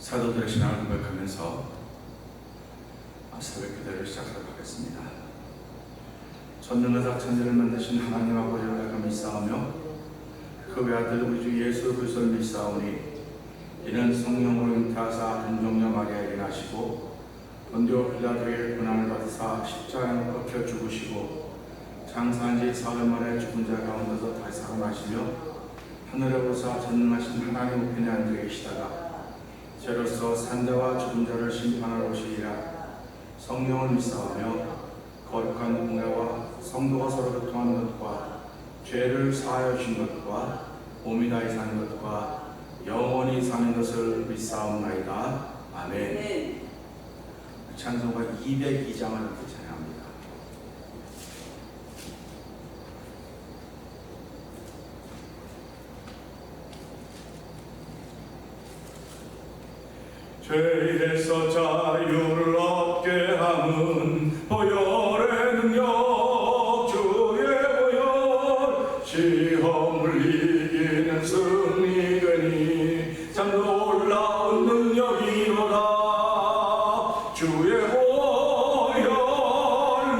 사도들의 신앙을 고백하면서 새벽 기도를 시작하도록 하겠습니다. 전능하사 천지를 만드신 하나님 아버지를 내가 믿사오며 그 외아들 우리 주 예수 그리스도를 믿사오니 이는 성령으로 잉태하사 동정녀 마리아에게 나시고 본디오 빌라도의 고난을 받으사 십자가에 못 박혀 죽으시고 장사한 지 사흘 만에 죽은 자 가운데서 다시 살아나시며 하늘에 오르사 전능하신 하나님 우편에 앉아 계시다가 죄로서 산자와 죽은 자를 심판하러 오시리라. 성령을 믿사오며 거룩한 공회와 성도가 서로 교통하는 것과 죄를 사하여 주신 것과 몸이 다히 사는 것과 영원히 사는 것을 믿사옵나이다. 아멘. 찬송가 202장을 찬양합니다. 죄에서 자유를 얻게 함은 보혈의 능력 주의 보혈 시험을 이기는 승리되니 참 놀라운 능력이로다. 주의 보혈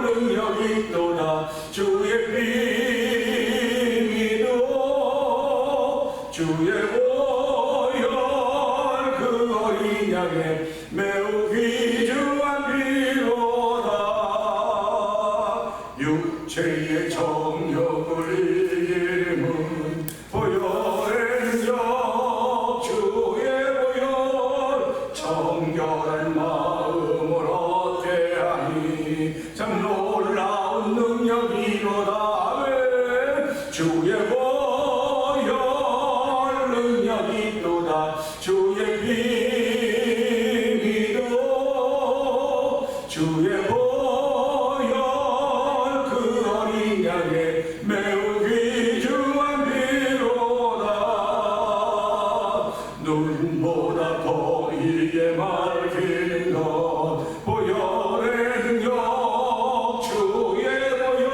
능력이 있도다. 주의 피미도 주의 매우 귀중한 피로다. 육체의 정욕을 이기는 보혈의 능력 주의 보혈 정결한 마음을 얻게 하니 참 놀라운 능력이로다. 아멘. 주의 보혈 능력이 있도다. 주의 주의 보혈 그 어린 양의 매우 귀중한 피로다. 눈보다 더 이게 밝히는 것 보혈의 능력 주의 보혈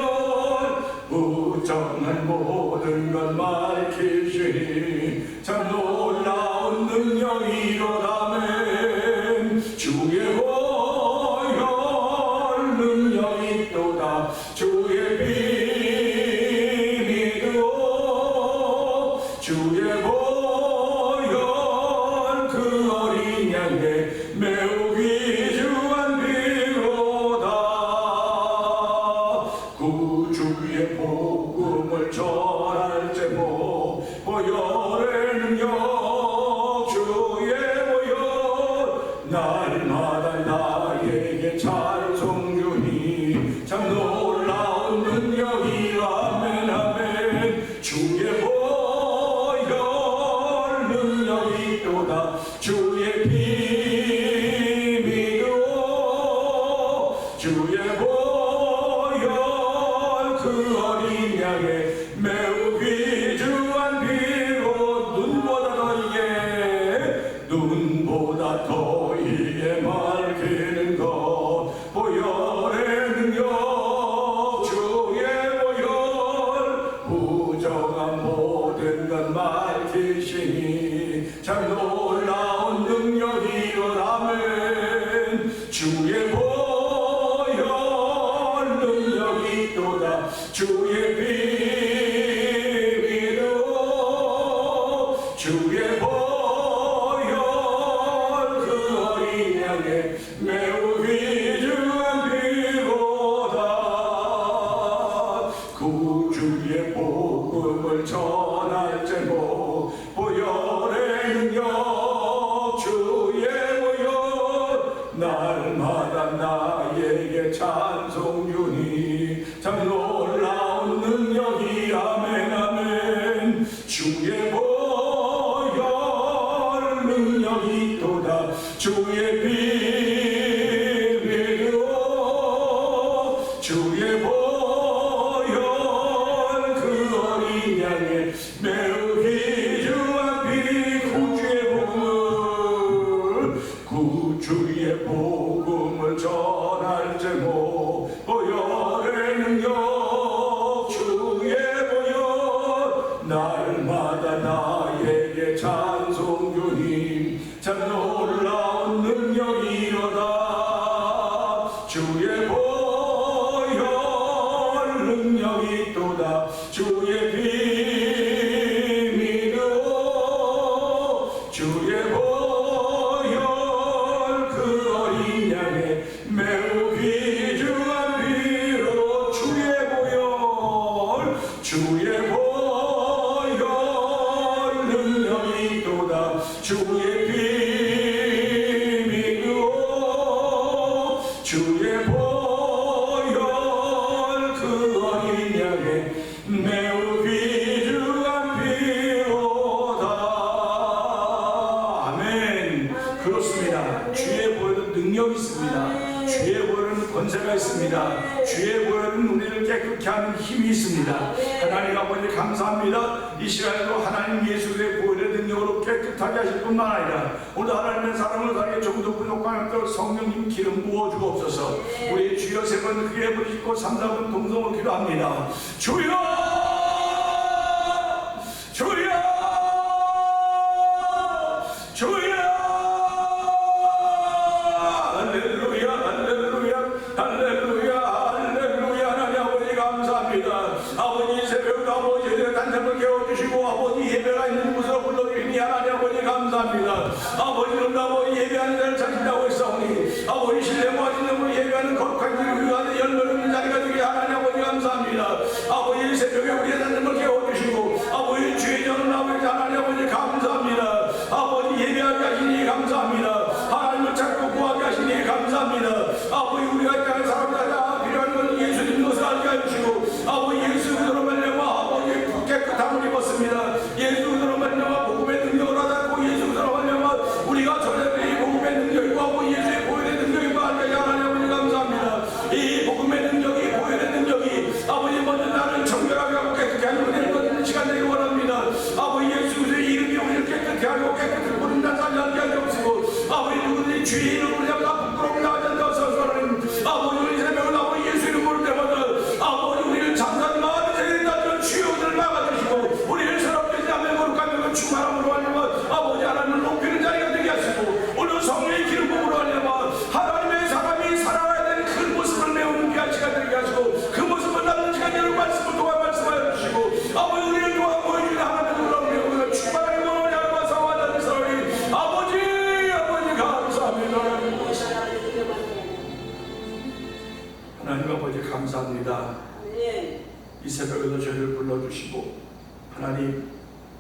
부정한 모든 것 밝히시니 참 놀라운 능력이로다. 주의 주의 비밀도 주의 보혈 그 어린 양의 매우 귀중한 피로다. 구주의 복음을 전할 제목 보혈의 능력 주의 보혈 날마다 나에게 찬송 주니 참 놀라운 능력이 아멘 아멘. 주의 보혈 능력이 있도다. 주의 비밀도 주의 보혈 그 어린 양의 매우 귀중한 피로 눈보다 더 이게 밝히는 것 보혈의 능력 주의 보혈 부정한 모든 것 밝히시니 참 놀라운 능력이로다면 주의 보혈 능력이 있도다. 주의 비밀도 주의 보혈 그 어린 양의 매우 귀중한 피로다. 구주의 복음을 전할 제목 보혈의 능력 주의 보혈 날마다 나에게 찬송 주니 참 놀라운 능력이 아멘 아멘. 주의 보혈 능력이 있도다. 주의 비밀도 주의 보혈 그 어린 양의 매우 귀중한 피 구주의 복음을 전할 제목 보혈의 능력 주의 보혈 날마다 나에게 찬송 주님 참 놀라 주의 보혈 그 어린 양의 매우 귀중한 피로 주의 보혈 능력이 있도다 주의 피 믿고 주의 보혈 그 어린 양의 매우 귀중한 피로다. 아멘. 그렇습니다. 주의 보혈은 능력이 있습니다. 주의 보혈은 권세가 있습니다. 주의 보혈은 우리를 깨끗게 하는 힘이 있습니다. 하나님 아버지 감사합니다. 이 시간에도 하나님 예수의 보혈의 능력으로 깨끗하게 하실 뿐만 아니라 오늘 하나님의 사랑을 다하게 조금도 부족하였도록 성령님 기름 부어 주옵소서. 우리 주여 세 번 크게 부르시고 3, 4분 동성으로 기도합니다. 주여 주여 주여 할렐루야 할렐루야 할렐루야 할렐루야. 하나님 아버지 감사합니다. 아버지 새벽 아버지의 단장을 깨워주시고 아버지 예배가 있는 곳으로 불러주시니 하나님 아버지 감사합니다. 아버지는 아버지 예배하는 자를 찾는다고 했사오니 아버지 신뢰 모아지는 분 예배하는 거룩한 길 위하는 열매를 자리가 되게 하나님 아버지 감사합니다. 아버지 새벽에 우리의 단장을 깨워주시고 아버지 주의 전은 아버지 하나님 아버지 감사합니다. 아버지 예배하게 하시니 감사합니다. 하나님을 찾고 구하게 하시니 감사합니다. 아버지 우리가 이 땅에 살아가다 필요한 건 예수님 것을 알게 해주시고 아버지 예수 그대로 말려마 아버지 깨끗함을 입었습니다. 예수 그대로 말려마 복음의 능력을 받았고 예수 그대로 말려마 우리가 전에 이 복음의 능력이고 아버지 예수의 보혈의 능력이고 알게 하나님 아버지 감사합니다. 이 복음의 능력이 보혈의 능력이 아버지 먼저 나를 정결하게 하고 깨끗게 하는 은혜를 받는 시간 되기 원합니다. 아버지 예수 그리스도의 이름이 우리를 깨끗게 하고 깨끗게 모든 날 살게 하게 없으고 아버지 누구든지 주의 이름을 잡아 부끄러움 나가지 않도록 아버지 우리 새벽을 아버지 예수 이름 부를 때마다 아버지 우리를 잠깐 마음에 된다면 주여들을 막아주시고 우리를 새롭게 하며 거룩하며 충만함으로 하려면 아버지 하나님을 높이는 자리가 되게 하시고 오늘 성령의 기름 부음으로 하려면 하나님의 사람이 살아가야 되는 그 모습을 메우는 귀한 시간 되게 하시고 그 모습을 남는 시간 여러 말씀을 통해 말씀하여 주시고 아버지 우리를 도와 보여주는 하나님의 놀라운 충만하게 원하는 하나님과 상호하는 사람이 아버지 감사합니다. 하나님 아버지 감사합니다. 이 새벽에도 저희를 불러주시고 하나님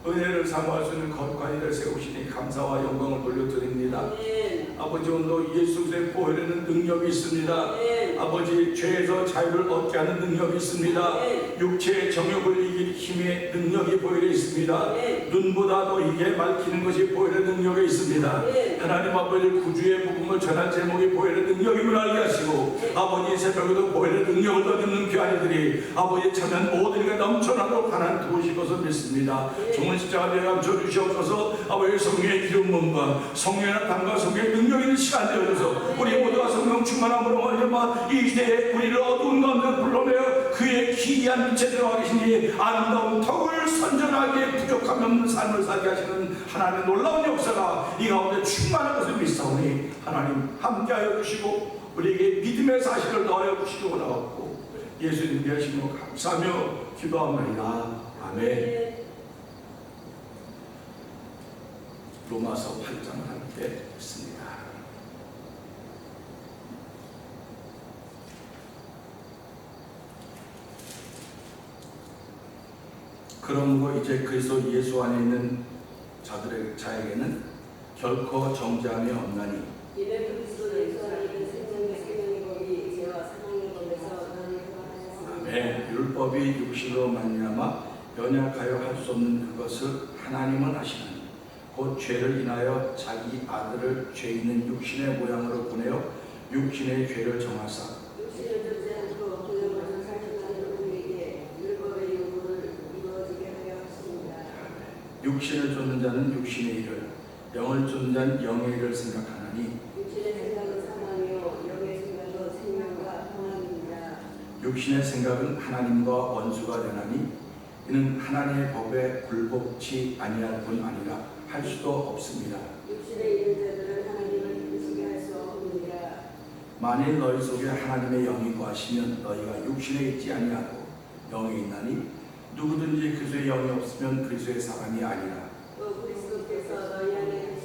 은혜를 사모할 수 있는 거룩한 일을 세우시니 감사와 영광을 돌려드립니다. 아버지 오늘도 예수 그리스도의 보혈에는 능력이 있습니다. 아버지 죄에서 자유를 얻게 하는 능력이 있습니다. 육체의 정욕을 이길 힘의 능력이 보혈에 있습니다. 눈보다도 이게 밝히는 것이 보혈의 능력에 있습니다. 하나님 아버지 구주의 복음을 전할 제목이 보혈의 능력임을 알게 하시고 아버지 새벽에도 보혈의 능력을 얻는 귀한 이들이 아버지 참여한 모든 이가 넘쳐나도록 하나님 도우실 것을 믿습니다. 종은 십자가에 감춰 주시옵소서. 아버지 성령의 기름 부음과 성령의 나타남과 성령의 능력 있는 시간 되어줘서 우리 모두가 성령 충만함으로 말미암아 이 시대에 우리를 어두운 가운데 불러내어 그의 기이한 빛에 들어가 계시니 아름다운 덕을 선전하게 부족함이 없는 삶을 살게 하시는 하나님의 놀라운 역사가 이 가운데 충만한 것을 믿사오니 하나님 함께하여 주시고 우리에게 믿음의 사실을 더하여 주시기 원하옵고 예수님 계시므로 감사하며 기도합니다. 아멘. 로마서 8장을 함께 읽습니다. 그러므로 이제 그리스도 예수 안에 있는 자에게는 결코 정죄함이 없나니 이는 그리스도 예수 안에 있는 생명의 법이 죄와 사망의 법에서 너를 구원하였으니 아멘. 율법이 육신으로 말미암아 연약하여 할 수 없는 그것을 하나님은 하시나니 곧 죄를 인하여 자기 아들을 죄 있는 육신의 모양으로 보내어 육신의 죄를 정하사 육신을 존재 않고 그의 먼저 살펴가는 우리에게 율법의 요구를 이루어지게 하여 하십니다. 육신을 쫓는 자는 육신의 일을 영을 쫓는 자는 영의 일을 생각하나니 육신의 생각은 사망이요 영의 생각은 생명과 평안입니다. 육신의 생각은 하나님과 원수가 되나니 이는 하나님의 법에 굴복치 아니할 뿐 아니라 할 수도 없습니다. 육신의 있는 자들은 하나님을 기쁘시게 할 수 없느니라. 만일 너희 속에 하나님의 영이 거하시면 너희가 육신에 있지 아니하고 영에 있나니 누구든지 그리스도의 영이 없으면 그리스도의 사람이 아니라. 또 그리스도께서 너희 안에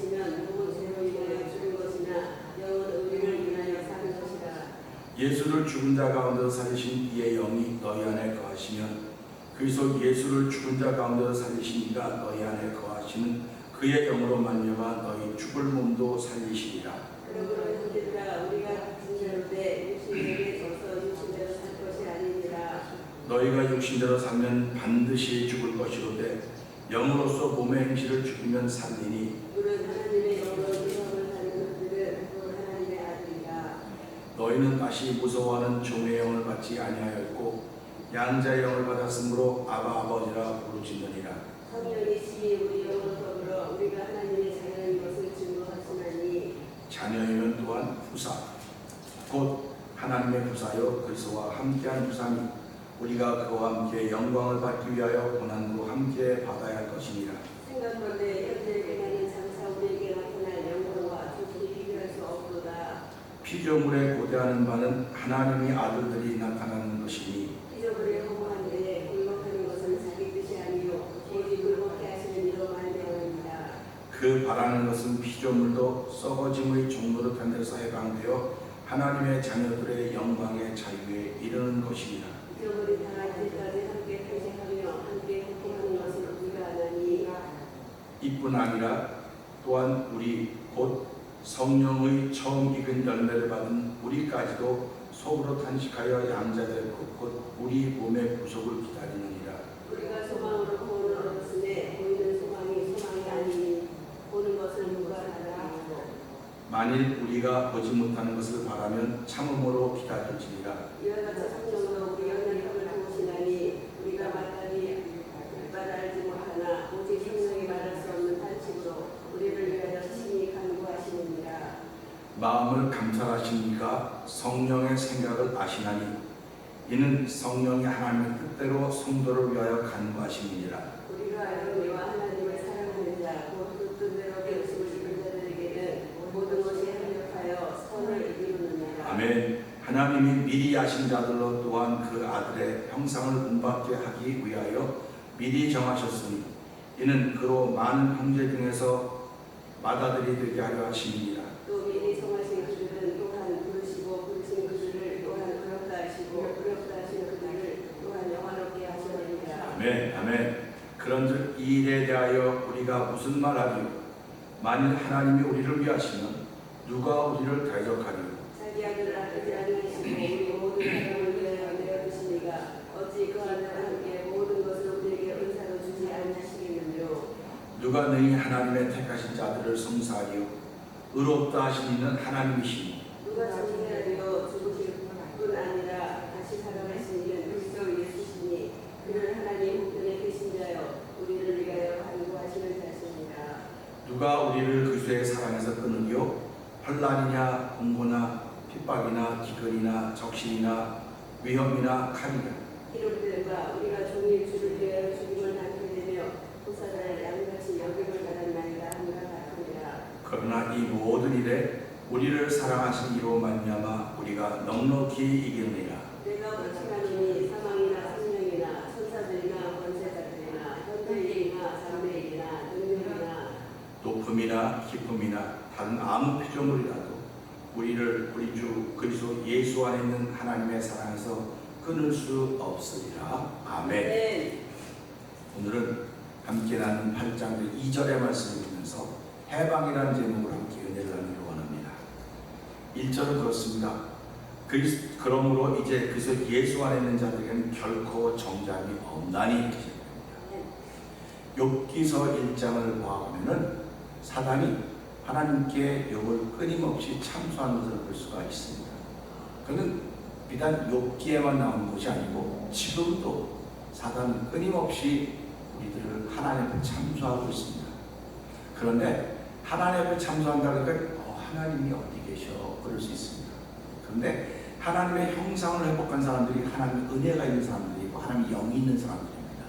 예수를 죽은 자 가운데서 살리신 이의 영이 너희 안에 거하시면 그리스도 예수를 죽은 자 가운데서 살리신 이가 너희 안에 거하시는 그의 영으로 말미암아 너희 죽을 몸도 살리시리라. 그러므로 형제들아 우리가 진짜로 때 육신에게 져서 육신대로 살 것이 아니니라. 너희가 육신대로 살면 반드시 죽을 것이로되 영으로서 몸의 행실을 죽이면 살리니 물은 하나님의 영으로 유업을 하는 그들은 곧 하나님의 아들이라. 너희는 다시 무서워하는 종의 영을 받지 아니하였고 양자의 영을 받았으므로 아바 아버지라 부르짖느니라. 성령이 심히 우리 영으로 더불어 우리가 하나님의 자녀인 것을 증거하시나니 자녀이면 또한 후사 곧 하나님의 후사여 그리스도와 함께한 후사니 우리가 그와 함께 영광을 받기 위하여 고난도 함께 받아야 할 것이니라. 생각건대 현재 행하는 장사 우리에게 나타날 영광과 조직이 비교할 수 없도다. 피조물에 고대하는 바는 하나님의 아들들이 나타나는 것이니 피조물의 허무한데 굴복하는 것은 자기 뜻이 아니요 오직 굴복케 하시는 이로 말미암습니다. 그 바라는 것은 피조물도 썩어짐의 종로로 편돼서 해방되어 하나님의 자녀들의 영광의 자유에 이르는 것입니다. 피조물이 다 이때까지 함께 탄생하며 함께 고통하는 것을 우리가 아나니 이뿐 아니라 또한 우리 곧 성령의 처음 익은 열매를 받은 우리까지도 속으로 탄식하여 양자될 곧 우리 몸의 구속을 기다리느니라. 우리가 소망으로 구원을 얻었으되 보이는 소망이 아니니 보는 것을 누가 알아하고 만일 우리가 보지 못하는 것을 바라면 참음으로 기다릴지니라. 이와 같이 성령으로 우리 연약함을 도우시나니 우리가 마땅히 알지 못하나 오직 성령이 말할 수 없는 탄식으로 우리를 위하여 친히 간구하시느니라. 마음을 감찰하신 이가 성령의 생각을 아시나니 이는 성령이 하나님의 뜻대로 성도를 위하여 간구하심이니라. 우리가 알거니와 하나님을 사랑하는 자 곧 그 뜻대로 되으심을 입은 자들에게는 모든 것이 합력하여 선을 이루느니라. 아멘. 하나님이 미리 아신 자들로 또한 그 아들의 형상을 본받게 하기 위하여 미리 정하셨으니 이는 그로 많은 형제 중에서 맏아들이 되게 하려 하심이니라. 또 미리 정하신 그들은 또한 부르시고 부르신 그들을 또한 부럽다 하시고 부럽다 하신 그들을 또한 영화롭게 하시느니라. 아멘. 아멘. 그런즉 이 일에 대하여 우리가 무슨 말하리요? 만일 하나님이 우리를 위하시면 누가 우리를 대적하리요? 자기 아들을 아끼지 아니하시고 우리 모든 사람을 위하여 내어 주시니가 어찌 그 아들과 함께 모든 것을 우리에게 은사로 주지 아니하시겠느냐. 누가 능히 하나님의 택하신 자들을 성사하리요? 의롭다 하신 이는 하나님이시니 누가 정죄하리요. 죽으실 뿐 아니라 다시 살아가신 이는 그리스도 예수시니 그는 하나님 우편에 계신 자여 우리를 위하여 간구하시는 자시니라. 누가 우리를 그리스도의 사랑에서 끊으리요? 환난이냐 공고나 핍박이나 기근이나 적신이나 위험이나 칼이냐. 기록되가 우리가 종일 주를 위하여 죽임을 당하게 되며 보살을 양같이 여김을 받았나이다 함과 같으니라. 그러나 이 모든 일에 우리를 사랑하신 이로 말미암아 우리가 넉넉히 이기느니라. 내가 원칭하노니 사망이나 생명이나 천사들이나 권세자들이나 현대인이나 장래인이나 능력이나 높음이나 깊음이나 다른 아무 피조물이라도 우리를 우리 주 그리스도 예수 안에 있는 하나님의 사랑에서 끊을 수 없으리라. 아멘. 네. 오늘은 함께 나눈 8장 2절의 말씀을 보면서 해방이라는 제목으로 함께 은혜를 나누기를 원합니다. 1절은 그렇습니다. 그러므로 이제 그리스도 예수 안에 있는 자들에게는 결코 정죄함이 없나니. 욥기서 1장을 보아보면은 사단이 하나님께 욥을 끊임없이 참소하는 것을 볼 수가 있습니다. 그는 비단 욥기에만 나온 것이 아니고 지금도 사단은 끊임없이 우리들을 하나님 앞에 참소하고 있습니다. 그런데 하나님 앞에 참소한다 그러니까 하나님이 어디 계셔? 그럴 수 있습니다. 그런데 하나님의 형상을 회복한 사람들이 하나님의 은혜가 있는 사람들이고 하나님의 영이 있는 사람들입니다.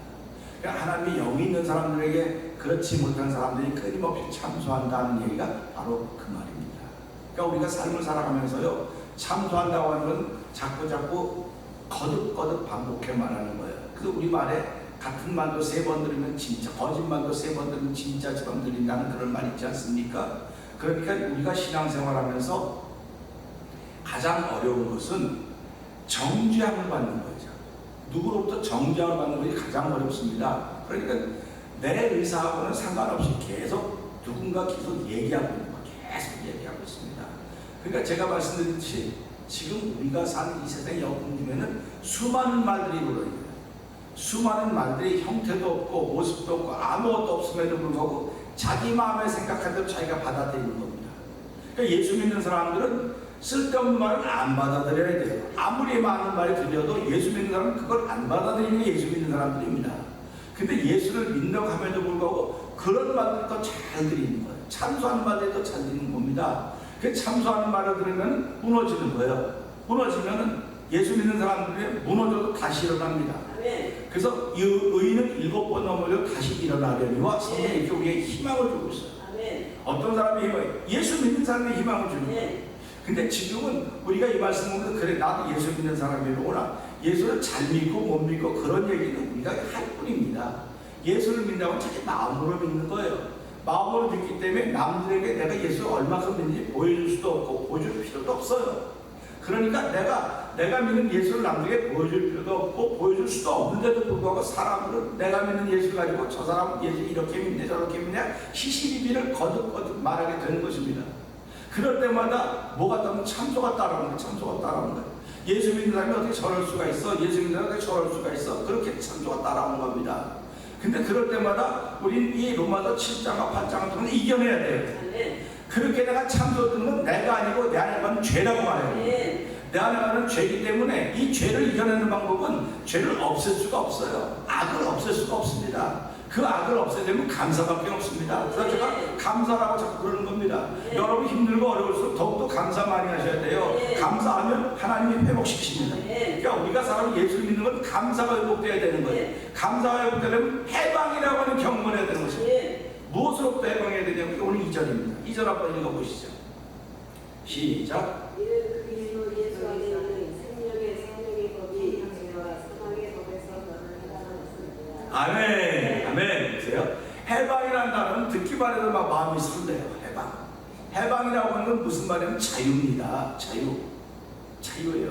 그러니까 하나님의 영이 있는 사람들에게 그렇지 못한 사람들이 끊임없이 참소한다는 얘기가 바로 그 말입니다. 그러니까 우리가 삶을 살아가면서요 참소한다고 하는 건 자꾸 거듭거듭 반복해 말하는 거예요. 그 우리 말에 같은 말도 3번 들으면 진짜, 거짓말도 3번 들으면 진짜 처럼 들린다는 그런 말 있지 않습니까? 그러니까 우리가 신앙생활하면서 가장 어려운 것은 정죄함을 받는 거죠. 누구로부터 정죄함을 받는 것이 가장 어렵습니다. 그러니까 내 의사하고는 상관없이 계속 누군가 계속 얘기하고 있는 거, 계속 얘기하고 있습니다. 그러니까 제가 말씀드렸듯이 지금 우리가 사는 이 세상의 여건 중에는 수많은 말들이 불어있어요. 수많은 말들이 형태도 없고 모습도 없고 아무것도 없음에도 불구하고 자기 마음에 생각한 대로 자기가 받아들이는 겁니다. 그러니까 예수 믿는 사람들은 쓸데없는 말을 안 받아들여야 돼요. 아무리 많은 말이 들려도 예수 믿는 사람은 그걸 안 받아들이는 게 예수 믿는 사람들입니다. 근데 예수를 믿는다고 함에도 불구하고 그런 말들도 잘 들리는 거예요. 참소하는 말들도 잘 들리는 겁니다. 그 참소하는 말을 들으면 무너지는 거예요. 무너지면 예수 믿는 사람들이 무너져도 다시 일어납니다. 그래서 의인은 7번 넘어져도 다시 일어나려니와 성경이 이렇게 우리에게 희망을 주고 있어요. 어떤 사람이 예수 믿는 사람이 희망을 주는 거예요. 근데 지금은 우리가 이 말씀을 보면 그래 나도 예수 믿는 사람이로구나, 예수를 잘 믿고 못 믿고 그런 얘기는 우리가 할 뿐입니다. 예수를 믿는다고 자기 마음으로 믿는 거예요. 마음으로 믿기 때문에 남들에게 내가 예수를 얼마큼 믿는지 보여줄 수도 없고 보여줄 필요도 없어요. 그러니까 내가 믿는 예수를 남들에게 보여줄 필요도 없고 보여줄 수도 없는데도 불구하고 사람들은 내가 믿는 예수를 가지고 저 사람은 예수 이렇게 믿네 저렇게 믿냐 시시비비를 거듭거듭 말하게 되는 것입니다. 그럴 때마다 뭐가 따르면 참소가 따라오는 거예요. 참소가 따라오는 거예요. 예수 믿는 사람이 어떻게 저럴 수가 있어? 예수 믿는 사람이 어떻게 저럴 수가 있어? 그렇게 참소가 따라오는 겁니다. 근데 그럴 때마다 우린 이 로마서 7장과 8장을 통해 이겨내야 돼요. 그렇게 내가 참소하는 건 내가 아니고 내 안에 가는 죄라고 말해요. 내 안에 가는 죄이기 때문에 이 죄를 이겨내는 방법은 죄를 없앨 수가 없어요. 악을 없앨 수가 없습니다. 그 악을 없애려면 감사밖에 없습니다. 그래서 제가 감사라고 자꾸 그러는 겁니다. 여러분 힘들고 어려울수록 더욱더 감사 많이 하셔야 돼요. 감사하면 하나님이 회복시키십니다. 그러니까 우리가 사람 예수를 믿는 건 감사가 회복되어야 되는 거예요. 감사가 회복되려면 해방이라고 하는 경험을 해야 되는 것입니다. 무엇으로부터 해방해야 되냐면 오늘 2절입니다. 2절 한번 읽어보시죠. 시작. 이는 그 일로 예수 안에 있는 생명의 법이 죄와 사망의 법에서 너를 해방하였습니다. 아멘. 아멘. 보세요. 해방이라는 단어는 듣기만 해도 막 마음이 설레요. 해방. 해방이라고 하는 건 무슨 말이냐면 자유입니다. 자유예요.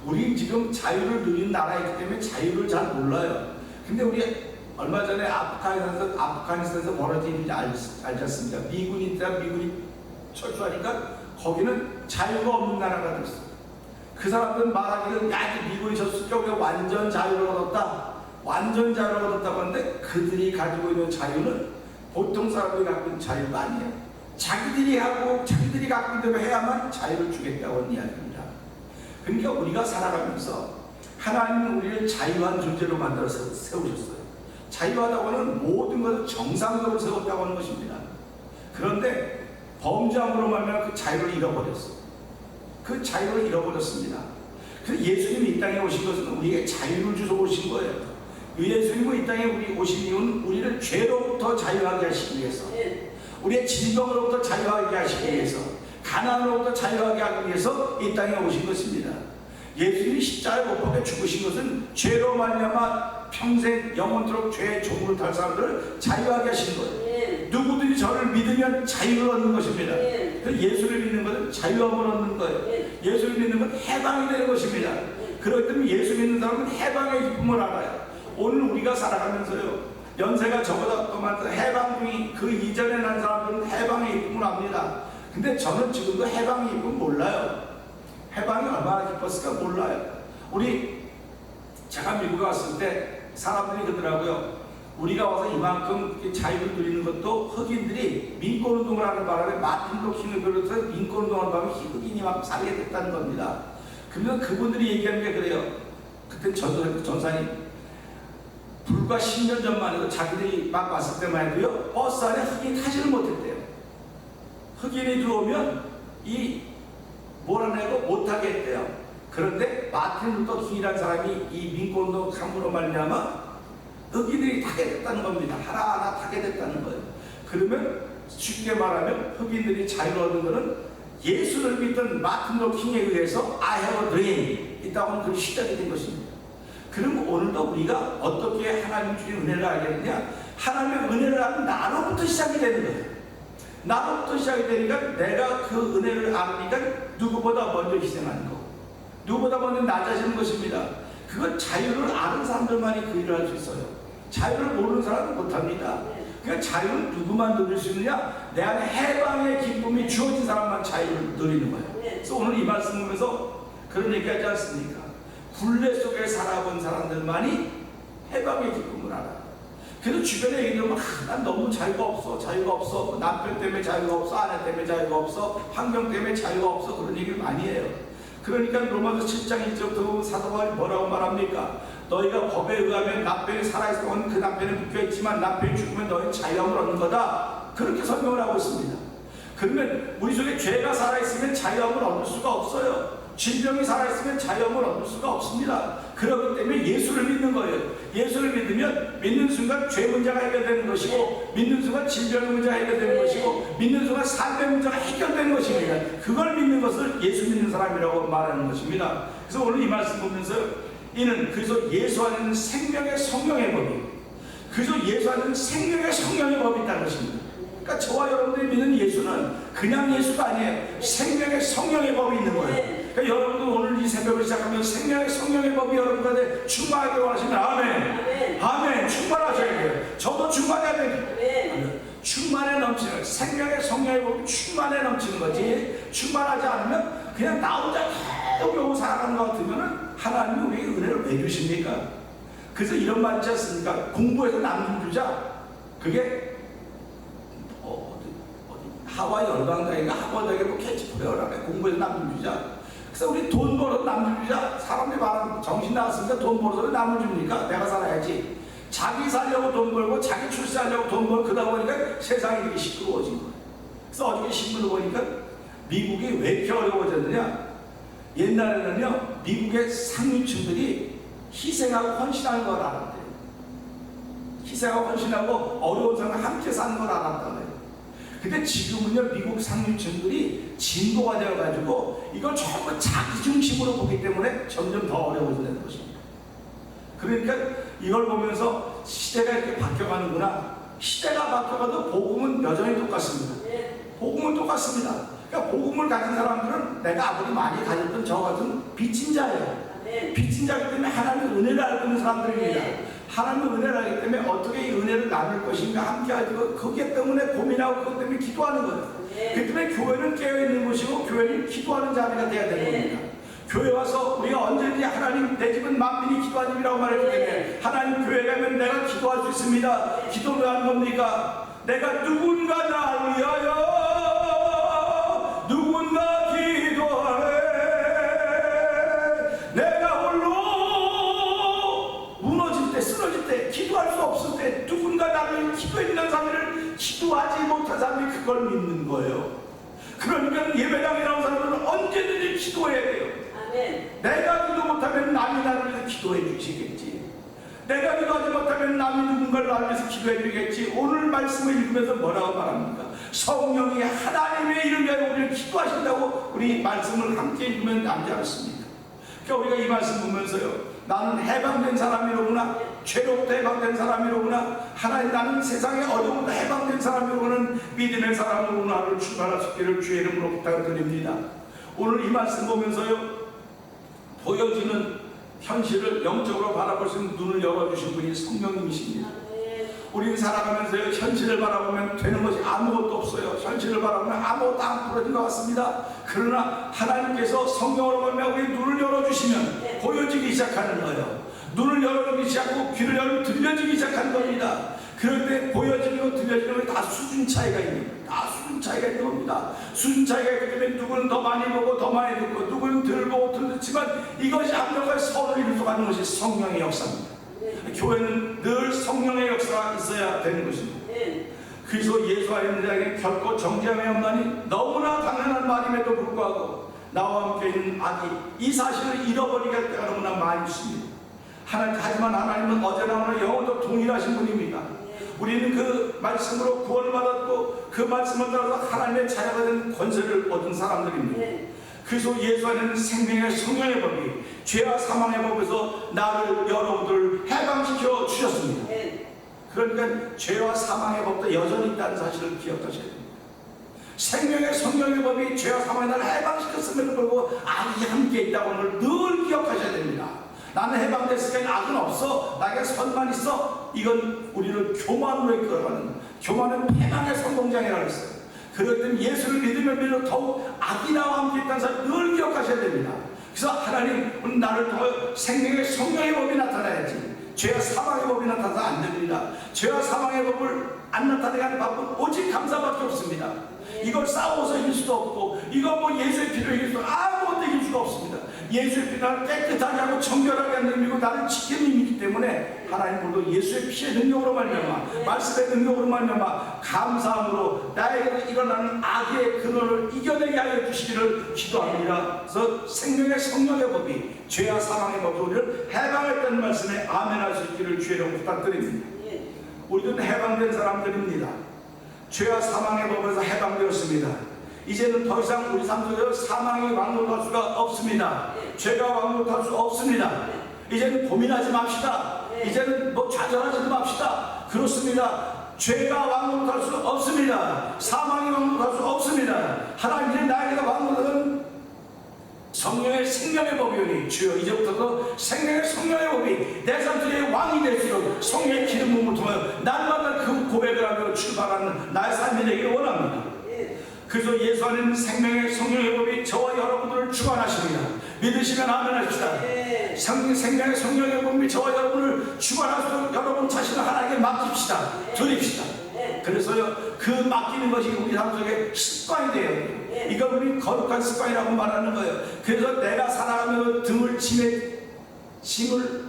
우리 지금 자유를 누리는 나라이기 때문에 자유를 잘 몰라요. 근데 우리 얼마 전에 아프가니스탄에서 벌어진 일이 알지 않습니까? 미군이 철수하니까 거기는 자유가 없는 나라가 됐어요. 그 사람들은 말하기는 야, 미군이 졌을 때 우리가 완전 자유를 얻었다. 완전 자유를 얻었다고 하는데 그들이 가지고 있는 자유는 보통 사람들이 갖고 있는 자유가 아니에요. 자기들이 갖고 있는 대로 해야만 자유를 주겠다고 하는 이야기입니다. 그러니까 우리가 살아가면서 하나님은 우리를 자유한 존재로 만들어서 세우셨어요. 자유하다고 하는 모든 것을 정상적으로 세웠다고 하는 것입니다. 그런데 범죄함으로 말미암아 그 자유를 잃어버렸어요. 그 자유를 잃어버렸습니다. 그래서 예수님이 이 땅에 오신 것은 우리에게 자유를 주서 오신 거예요. 예수님이 이 땅에 오신 이유는 우리를 죄로부터 자유하게 하시기 위해서, 우리의 질병으로부터 자유하게 하시기 위해서, 가난으로부터 자유하게 하기 위해서 이 땅에 오신 것입니다. 예수님이 십자가에 못 박혀 죽으신 것은 죄로 말미암아 평생 영원토록 죄의 종으로 탈 사람들을 자유하게 하신 거예요. 누구든지 저를 믿으면 자유를 얻는 것입니다. 예수를 믿는 것은 자유함을 얻는 거예요. 예수를 믿는 건 해방이 되는 것입니다. 그렇기 때문에 예수 믿는 사람은 해방의 기쁨을 알아요. 오늘 우리가 살아가면서요, 연세가 저보다 더 많아서 해방 중이 그 이전에 난 사람들은 해방의 기쁨을 압니다. 근데 저는 지금도 해방의 기쁨 몰라요. 해방이 얼마나 기뻤을까 몰라요. 제가 미국에 왔을 때 사람들이 그러더라고요. 우리가 와서 이만큼 자유를 누리는 것도 흑인들이 민권운동을 하는 바람에 마틴 루터 킹을 비롯해서 민권운동을 하는 바람에 흑인이 막 살게 됐다는 겁니다. 그러면 그분들이 얘기하는 게 그래요. 그때 전사님 불과 10년 전만 해도 자기들이 막 왔을 때만 해도요, 버스 안에 흑인이 타지를 못했대요. 흑인이 들어오면 몰아내고 못하게 했대요. 그런데 마틴 루터 킹이라는 사람이 이 민권운동 강부로 말미암아 흑인들이 타게 됐다는 겁니다. 하나하나 타게 됐다는 거예요. 그러면 쉽게 말하면 흑인들이 자유를 얻은 것은 예수를 믿던 마틴 루터 킹에 의해서 I have a dream 있다고 하는 그 시작이 된 것입니다. 그럼 오늘도 우리가 어떻게 하나님 주신 은혜를 알게 되냐? 하나님의 은혜를 아는 나로부터 시작이 되는 거예요. 나로부터 시작이 되니까 내가 그 은혜를 알으니까 누구보다 먼저 희생하는 거고, 누구보다 먼저 낮아지는 것입니다. 그건 자유를 아는 사람들만이 그 일을 할 수 있어요. 자유를 모르는 사람은 못합니다. 그러니까 자유는 누구만 누릴 수 있느냐? 내 안에 해방의 기쁨이 주어진 사람만 자유를 누리는 거예요. 그래서 오늘 이 말씀 보면서 그런 얘기하지 않습니까? 굴레 속에 살아본 사람들만이 해방의 기쁨을 알아요. 그래서 주변에 얘기하면 난 너무 자유가 없어. 남편 때문에 자유가 없어. 아내 때문에 자유가 없어. 환경 때문에 자유가 없어. 그런 얘기를 많이 해요. 그러니까 로마서 7장 1절부터 사도 바울이 뭐라고 말합니까? 너희가 법에 의하면 남편이 살아있을 동안 그 남편에 묶여있지만 남편이 죽으면 너희는 자유함을 얻는 거다. 그렇게 설명을 하고 있습니다. 그러면 우리 속에 죄가 살아있으면 자유함을 얻을 수가 없어요. 질병이 살아있으면 자유함을 얻을 수가 없습니다. 그렇기 때문에 예수를 믿는 거예요. 예수를 믿으면 믿는 순간 죄 문제가 해결되는 것이고, 믿는 순간 질병의 문제가 해결되는 것이고, 믿는 순간 삶의 문제가 해결되는 것입니다. 그걸 믿는 것을 예수 믿는 사람이라고 말하는 것입니다. 그래서 오늘 이 말씀 보면서 이는 그래서 예수 안에는 생명의 성령의 법이, 그래서 예수 안에는 생명의 성령의 법이 있다는 것입니다. 그러니까 저와 여러분들이 믿는 예수는 그냥 예수가 아니에요. 생명의 성령의 법이 있는 거예요. 그러니까 여러분도 오늘 이 새벽을 시작하면 생명의 성령의 법이 여러분들한테 충만하게 원하시면 아멘. 아멘. 충만하셔야 돼요. 저도 충만해야 돼요. 충만에 넘치는 생명의 성령의 법이 충만에 넘치는 거지. 충만하지 않으면 그냥 나 혼자 계속 요구 살아가는 것 같으면 하나님이 우리에게 은혜를 왜 주십니까? 그래서 이런 말 있지 않습니까? 공부해서 남는 주자. 그게 하와이 열강당인가 하버드에 뭐 캐치프레어라네. 공부해서 남는 주자. 그래서 우리 돈 벌어서 남을 주자. 사람들이 말하는 정신 나갔으니까 돈 벌어서 남을 줍니까? 내가 살아야지. 자기 살려고 돈 벌고 자기 출세하려고 돈 벌고 그러다 보니까 세상이 이렇게 시끄러워진 거예요. 그래서 어저께 신문을 보니까 미국이 왜 이렇게 어려워졌느냐? 옛날에는요 미국의 상류층들이 희생하고 헌신하는 걸 알았대요. 희생하고 헌신하고 어려운 사람과 함께 사는 걸 알았다는 거예요. 근데 지금은요 미국 상류층들이 진보가 되어가지고 이걸 전부 자기 중심으로 보기 때문에 점점 더 어려워지는 것입니다. 그러니까 이걸 보면서 시대가 이렇게 바뀌어가는구나. 시대가 바뀌어가도 복음은 여전히 똑같습니다. 복음은 똑같습니다. 그러니까 복음을 가진 사람들은 내가 아무리 많이 가졌던 저 같은 빚진 자예요. 빚진 자이기 때문에 하나님의 은혜를 알고 있는 사람들입니다. 하나님의 은혜를 알기 때문에 어떻게 이 은혜를 나눌 것인가 함께 하고 거기에 때문에 고민하고 그것 때문에 기도하는 거예요. 그 때문에 교회는 깨어있는 곳이고 교회는 기도하는 자리가 돼야 되는 겁니다. 교회 와서 우리가 언제든지 하나님 내 집은 만민이 기도하는 집이라고 말했기 때문에 하나님 교회 가면 내가 기도할 수 있습니다. 기도를 하는 겁니까? 내가 누군가 나를 위하여 누군가 기도하네. 내가 홀로 무너질 때 쓰러질 때 기도할 수 없을 때 누군가 나를 기도했는 사람을 기도하지 못한 사람이 그걸 믿는 거예요. 그러니까 예배당에 나온 사람들은 언제든지 기도해야 돼요. 내가 기도 못하면 남이 나를 위해서 기도해 주시겠지. 내가 기도하지 못하면 남이 누군가를 나를 위해서 기도해 주겠지. 오늘 말씀을 읽으면서 뭐라고 말합니까? 성령이 하나님의 이름을 위하여 우리를 기도하신다고 우리 말씀을 함께 읽으면 남지 않습니까? 그러니까 우리가 이 말씀 보면서요 나는 해방된 사람이로구나. 죄로부터 해방된 사람이로구나. 하나님 나는 세상의 어려움부터 해방된 사람이로구나. 믿음의 사람으로구나를 출발할 수 있기를 주의 이름으로 부탁드립니다. 오늘 이 말씀 보면서요 보여지는 현실을 영적으로 바라볼 수 있는 눈을 열어주신 분이 성령님이십니다. 우리는 살아가면서요 현실을 바라보면 되는 것이 아무것도 없어요. 현실을 바라보면 아무것도 안 풀어진 것 같습니다. 그러나 하나님께서 성령으로 말미암아 우리 눈을 열어주시면 보여지기 시작하는 거예요. 눈을 열어주기 시작하고 귀를 열면 들려지기 시작하는 겁니다. 그럴 때 보여지고 들려지는 건 다 수준 차이가 있는 거예요. 다 수준 차이가 있는 겁니다. 수준 차이가 있기 때문에 누구는 더 많이 보고 더 많이 듣고 누구는 덜 보고 덜 듣지만 이것이 합력하여 서로 이루어서 가는 것이 성령의 역사입니다. 교회는 늘 성령의 역사가 있어야 되는 것입니다. 그래서 예수 안에 있는 자에게 결코 정죄함이 없나니 너무나 당연한 말임에도 불구하고 나와 함께 있는 악이 이 사실을 잃어버리게 할 때가 너무나 많이 있습니다. 하지만 하나님은 어제나 오늘 영원토록 동일하신 분입니다. 우리는 그 말씀으로 구원을 받았고 그 말씀을 따라서 하나님의 자녀가 된 권세를 얻은 사람들입니다. 그래서 예수 안에는 생명의 성령의 법이 죄와 사망의 법에서 나를 여러분들을 해방시켜 주셨습니다. 그러니까 죄와 사망의 법도 여전히 있다는 사실을 기억하셔야 됩니다. 생명의 성령의 법이 죄와 사망의 날 해방시켰음에도 불구하고 악이 함께 있다고 오늘 늘 기억하셔야 됩니다. 나는 해방됐으니까 악은 없어, 나에게 선만 있어. 이건 우리를 교만으로 이끌어가는, 교만은 패망의 선동장이라고 했어요. 그렇기 때문에 예수를 믿으면 더욱 악이 나와 함께 있다는 사실 늘 기억하셔야 됩니다. 그래서 하나님 오늘 나를 통해 생명의 성령의 법이 나타나야지, 죄와 사망의 법이 나타나서 안 됩니다. 죄와 사망의 법을 안 나타내게 하는 방법은 오직 감사밖에 없습니다. 이걸 싸워서 이길 수도 없고, 이거 뭐 예수의 피로 이길 수도 아무것도 이길 수가 없습니다. 예수의 피로 나를 깨끗하게 하고 정결하게 하는 힘이고 나를 지키는 힘이기 때문에 하나님 모두 예수의 피의 능력으로 말미암아, 말씀의 능력으로 말미암아 감사함으로 나에게 일어나는 악의 근원을 이겨내게 하여 주시기를 기도합니다. 그래서 생명의 성령의 법이 죄와 사망의 법으로 우리를 해방했다는 말씀에 아멘할 수 있기를 주의 이름으로 부탁드립니다. 우리는 해방된 사람들입니다. 죄와 사망의 법에서 해방되었습니다. 이제는 더 이상 우리 삶 속에서 사망이 왕노할 수가 없습니다. 죄가 왕노할 수 없습니다. 이제는 고민하지 맙시다. 이제는 뭐 좌절하지도 맙시다. 그렇습니다. 죄가 왕노할 수 없습니다. 사망이 왕노할 수 없습니다. 하나님이 나에게 왕노하는 성령의 생명의 법이오니 주여 이제부터 생명의 성령의 법이 내 삶 속에 왕이 될수록 성령의 기름 부음을 통하여 날마다 그 고백을 하며 출발하는 나의 삶이 되기를 원합니다. 그래서 예수 안에는 생명의 성령의 법이 저와 여러분들을 주관하십니다. 믿으시면 아멘 하십시다. 생명의 성령의 법이 저와 여러분을 주관하시도록 여러분 자신을 하나님께 맡깁시다. 드립시다. 그래서요, 그 맡기는 것이 우리 삶 속에 습관이 돼요. 이걸 우리 거룩한 습관이라고 말하는 거예요. 그래서 내가 살아가면 등을 짐을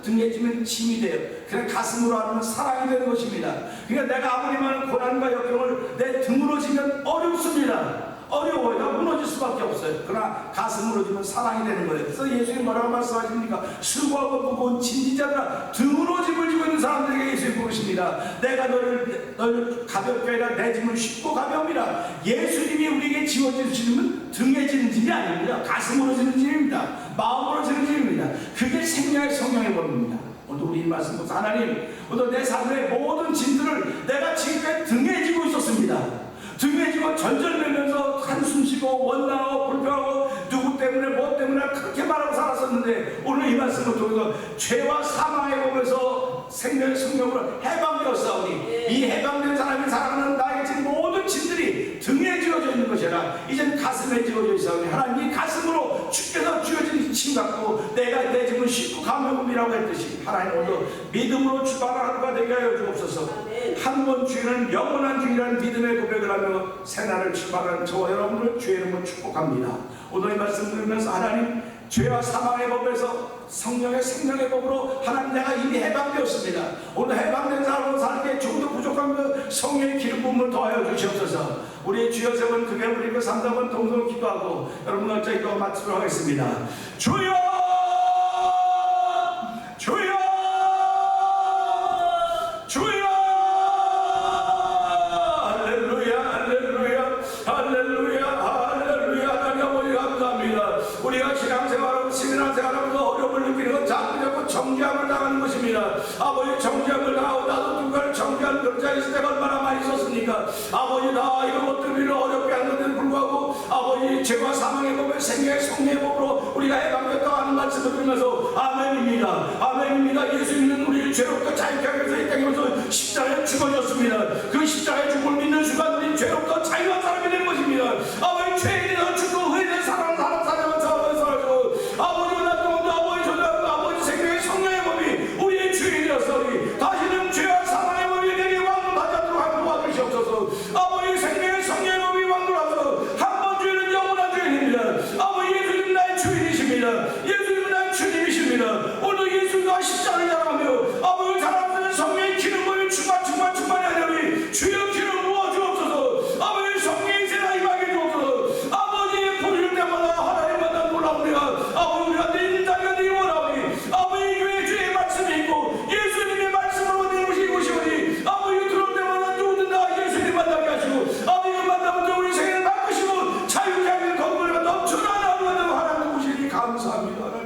등에 지면 짐이 돼요. 그냥 가슴으로 하면 사랑이 되는 것입니다. 그러니까 내가 아무리 많은 고난과 역경을 내 등으로 지면 어렵습니다. 어려워요. 무너질 수밖에 없어요. 그러나 가슴으로 지면 사랑이 되는 거예요. 그래서 예수님 뭐라고 말씀하십니까? 수고하고 무거운 짐지자들아 등으로 짐을 지고 있는 사람들에게 예수님 부르십니다. 내가 너를 가볍게 아니라 내 짐을 쉽고 가벼움이라. 예수님이 우리에게 지워지는 짐은 등에 지는 짐이 아닙니다. 가슴으로 지는 짐입니다. 마음으로 지는 짐입니다. 그게 생명의 성령의 법입니다. 오늘 우리 이 말씀 보면서 하나님, 오늘 내 삶의 모든 짐들을 내가 지금까지 등에 지고 있었습니다. 등에 지고 절절매면서 한숨 쉬고 원망하고 불평하고 누구 때문에 뭐 때문에 그렇게 말하고 살았었는데 오늘 이 말씀을 통해서 죄와 사망의 법에서 생명의 성령으로 해방되었사오니 이 해방된 사람이 살아가는 나의 지금 모든 짐들이 등에 지어져 있는 것이라 이젠 가슴에 지어져 있사오니 하나님 이 가슴으로 주께서 쥐어진 짐 갖고 내가 내 짐을 싣고 가면이라고 했듯이 하나님 오늘 믿음으로 출발하는 하루가 되게 하여 주옵소서. 한 번 주인은 영원한 주인이라는 믿음의 고백을 하며 새날을 출발하는 저와 여러분을 주의 이름으로 축복합니다. 오늘 이 말씀 들으면서 하나님 죄와 사망의 법에서 성령의 생명의 법으로 하나님 내가 이미 해방되었습니다. 오늘 해방된 사람으로 살기에 좀 더 부족한 그 성령의 기름 부음을 더하여 주시옵소서. 우리의 주여 세번 크게 부리고 3번 동성 기도하고 여러분 어째 기도 마치도록 하겠습니다. 주여 주여 주여 우리가 신앙생활하고 신앙생활하면서 어려움을 느끼는 건 자꾸 정죄함을 당하는 것입니다. 아버지 정죄함을 당하고 나도 누군가를 정죄하는 그런 자에 있을 때가 얼마나 많이 있었습니까? 아버지 나 이런 것들 우리를 어렵게 하는데도 불구하고 아버지 죄와 사망의 법에 생명의 성령의 법으로 우리가 해방됐다고 하는 말씀을 들으면서 아멘입니다. 아멘입니다. 예수님은 우리를 죄로부터 자유케 하기 위해서 이 땅에 오셔서 십자가에 죽어졌습니다. 그 십자가의 죽음을 믿는 순간 우리 죄로부터 자유한 사람이 되는 것입니다. 아버지 죄인에서 죽고 의인에서 살아가는 아버지 나도 아버지 저도 아버지 생명의 성령의 법이 우리의 주인이었으니 다시는 죄와 사망의 법이 내게 왕노하지 않도록 하여 도와주시옵소서. 아버지 생명의 성령의 법이 왕노하도록 한 번 주인은 영원한 주인입니다. 아버지 예수님 나의 주인이십니다. 예수님은 나의 주님이십니다. 오늘 예수님과 십자가를 자랑하며 아버지 사랑하는 성령의 기름 부음이 충만하려니 주여 기름 부어 주옵소서. 아버지 성령의 세상 임하게 주옵소서. 아버지의 보일 때마다 하나님마다 놀라옵니다. 아버지 우리가 내 자리가 되기 원하오니 아버지 교회 주의 말씀이 있고 예수님의 말씀으로 내 것이 이곳이오니 아버지 들어올 때마다 누구든 다 예수님 만나게 하시고 아버지 만나면 우리 생애를 바꾸시고 자유케 하는 건물과 넘쳐나는 하나님 오시니 감사합니다.